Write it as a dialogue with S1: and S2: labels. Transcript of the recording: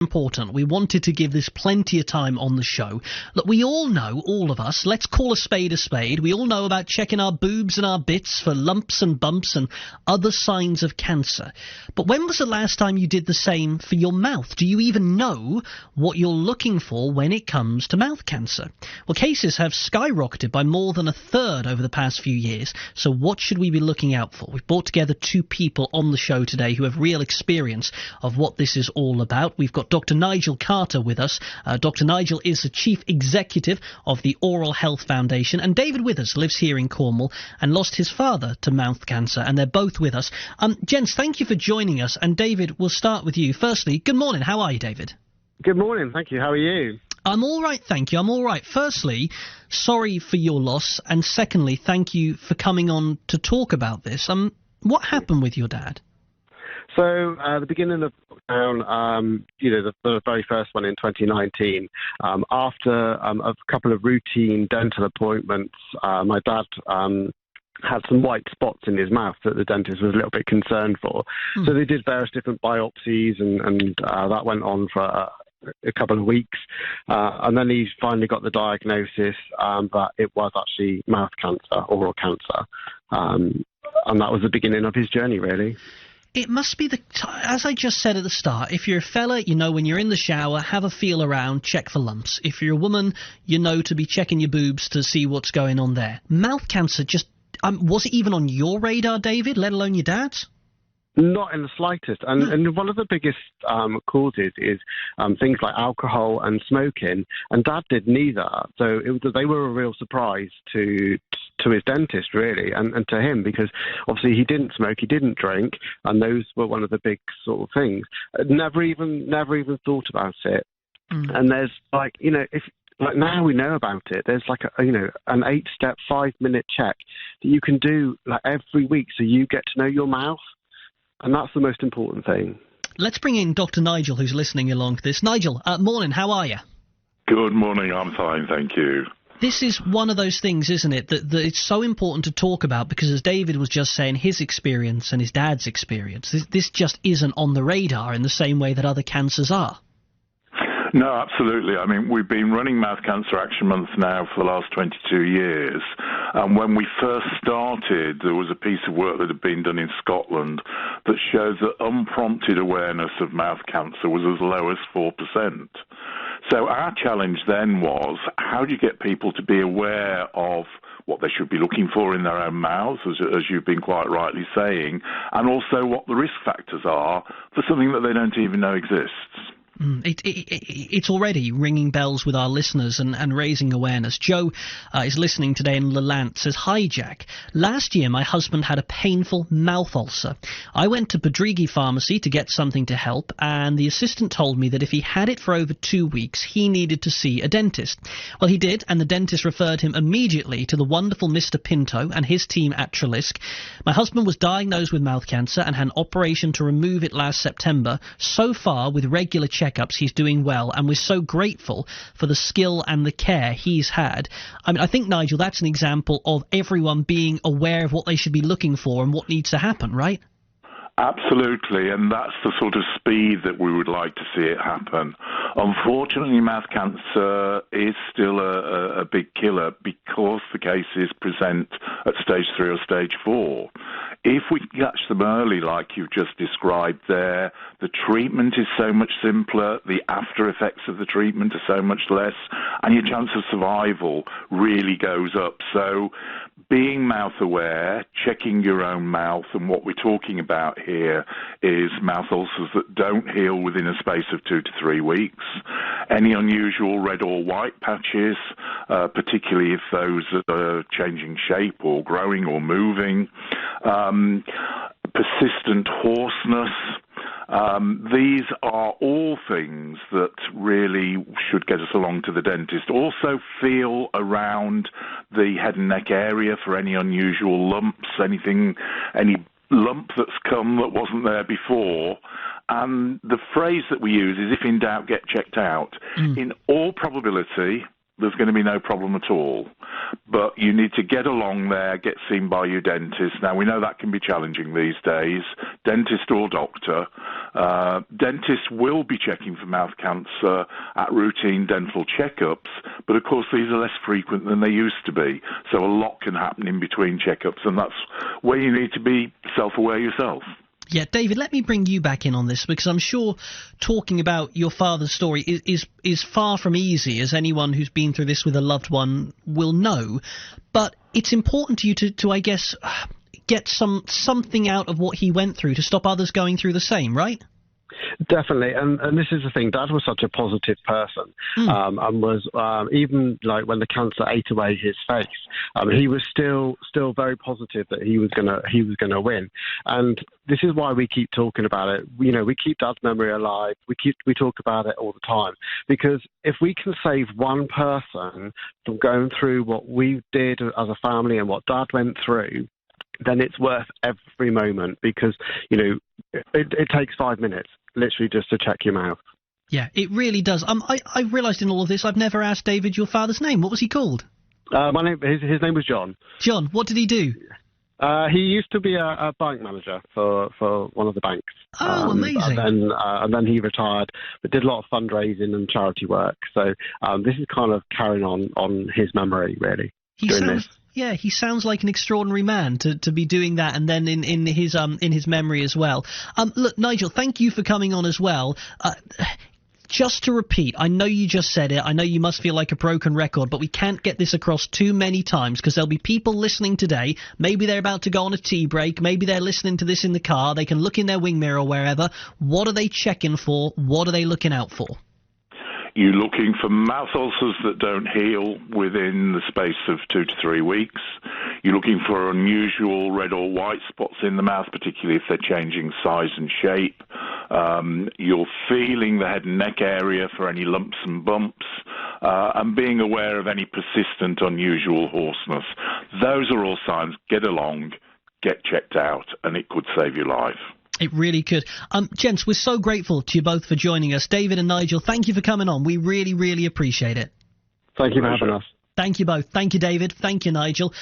S1: important. We wanted to give this plenty of time on the show. Look, we all know, all of us, let's call a spade. We all know about checking our boobs and our bits for lumps and bumps and other signs of cancer. But when was the last time you did the same for your mouth? Do you even know what you're looking for when it comes to mouth cancer? Well, cases have skyrocketed by more than a third over the past few years. So what should we be looking out for? We've brought together two people on the show today who have real experience of what this is all about. We've got Dr. Nigel Carter with us. Dr. Nigel is the Chief Executive of the Oral Health Foundation, and David Withers lives here in Cornwall and lost his father to mouth cancer, and they're both with us. Gents, thank you for joining us, and David, we'll start with you. Firstly, good morning. How are you, David?
S2: Good morning. Thank you. How are you?
S1: I'm all right, thank you. I'm all right. Firstly, sorry for your loss, and secondly, thank you for coming on to talk about this. What happened with your dad?
S2: So, the beginning of lockdown, the very first one in 2019, after a couple of routine dental appointments, my dad had some white spots in his mouth that the dentist was a little bit concerned for. So they did various different biopsies, and that went on for a couple of weeks. And then he finally got the diagnosis that it was actually mouth cancer, oral cancer. And that was the beginning of his journey, really.
S1: It must be as I just said at the start, if you're a fella, you know when you're in the shower, have a feel around, check for lumps. If you're a woman, you know to be checking your boobs to see what's going on there. Mouth cancer just, was it even on your radar, David, let alone your dad's?
S2: Not in the slightest. And one of the biggest causes is things like alcohol and smoking, and Dad did neither. So they were a real surprise to his dentist, really, and to him, because obviously he didn't smoke, he didn't drink, and those were one of the big sort of things. Never even thought about it. And there's now we know about it. There's an 8-step, 5-minute check that you can do every week, so you get to know your mouth. And that's the most important thing. Let's bring in Dr. Nigel, who's listening along to this. Nigel, morning, how are you?
S3: Good morning, I'm fine, thank you.
S1: This is one of those things, isn't it, that it's so important to talk about, because as David was just saying, his experience and his dad's experience, this just isn't on the radar in the same way that other cancers are.
S3: No, absolutely. I mean, we've been running Mouth Cancer Action Month now for the last 22 years. And when we first started, there was a piece of work that had been done in Scotland that shows that unprompted awareness of mouth cancer was as low as 4%. So our challenge then was, how do you get people to be aware of what they should be looking for in their own mouths, as you've been quite rightly saying, and also what the risk factors are for something that they don't even know exists.
S1: It's already ringing bells with our listeners and raising awareness. Joe is listening today in Lelant, says, "Hi, Jack. Last year my husband had a painful mouth ulcer. I went to Padrigi Pharmacy to get something to help, and the assistant told me that if he had it for over 2 weeks, he needed to see a dentist. Well, he did, and the dentist referred him immediately to the wonderful Mr. Pinto and his team at Trelisk. My husband was diagnosed with mouth cancer and had an operation to remove it last September. So far, with regular checkups, he's doing well, and we're so grateful for the skill and the care he's had." I mean, I think, Nigel, that's an example of everyone being aware of what they should be looking for and what needs to happen, right?
S3: Absolutely, and that's the sort of speed that we would like to see it happen. Unfortunately, mouth cancer is still a big killer because the cases present at stage 3 or stage 4. If we catch them early, like you've just described there, the treatment is so much simpler, the after effects of the treatment are so much less, and your chance of survival really goes up. So being mouth aware, checking your own mouth, and what we're talking about here is mouth ulcers that don't heal within a space of 2 to 3 weeks. Any unusual red or white patches, particularly if those are changing shape or growing or moving, persistent hoarseness. These are all things that really should get us along to the dentist. Also feel around the head and neck area for any unusual lumps, any lump that's come that wasn't there before. And the phrase that we use is, if in doubt, get checked out. In all probability, there's going to be no problem at all. But you need to get along there, get seen by your dentist. Now, we know that can be challenging these days, dentist or doctor, Dentists will be checking for mouth cancer at routine dental checkups, but of course these are less frequent than they used to be. So a lot can happen in between checkups, and that's where you need to be self-aware yourself.
S1: Yeah, David, let me bring you back in on this, because I'm sure talking about your father's story is far from easy, as anyone who's been through this with a loved one will know. But it's important to you to I guess, get something out of what he went through to stop others going through the same, right?
S2: Definitely, and this is the thing. Dad was such a positive person, and was even like when the cancer ate away his face, he was still very positive that he was gonna win. And this is why we keep talking about it. You know, we keep Dad's memory alive. We talk about it all the time, because if we can save one person from going through what we did as a family and what Dad went through, then it's worth every moment, because, you know, it takes 5 minutes, literally, just to check your mouth.
S1: Yeah, it really does. I realised in all of this, I've never asked David your father's name. What was he called?
S2: His name was John.
S1: John, what did he do?
S2: He used to be a bank manager for one of the banks.
S1: Oh, amazing.
S2: And then he retired, but did a lot of fundraising and charity work. So this is kind of carrying on his memory, really.
S1: Yeah, he sounds like an extraordinary man to be doing that, and then in his memory as well. Look, Nigel, thank you for coming on as well. Just to repeat, I know you just said it, I know you must feel like a broken record, but we can't get this across too many times, because there'll be people listening today, maybe they're about to go on a tea break, maybe they're listening to this in the car, they can look in their wing mirror or wherever. What are they checking for? What are they looking out for?
S3: You're looking for mouth ulcers that don't heal within the space of 2 to 3 weeks. You're looking for unusual red or white spots in the mouth, particularly if they're changing size and shape. You're feeling the head and neck area for any lumps and bumps, and being aware of any persistent unusual hoarseness. Those are all signs. Get along, get checked out, and it could save your life.
S1: It really could. Gents, we're so grateful to you both for joining us. David and Nigel, thank you for coming on. We really, really appreciate it.
S2: Thank you for having us.
S1: Thank you both. Thank you, David. Thank you, Nigel.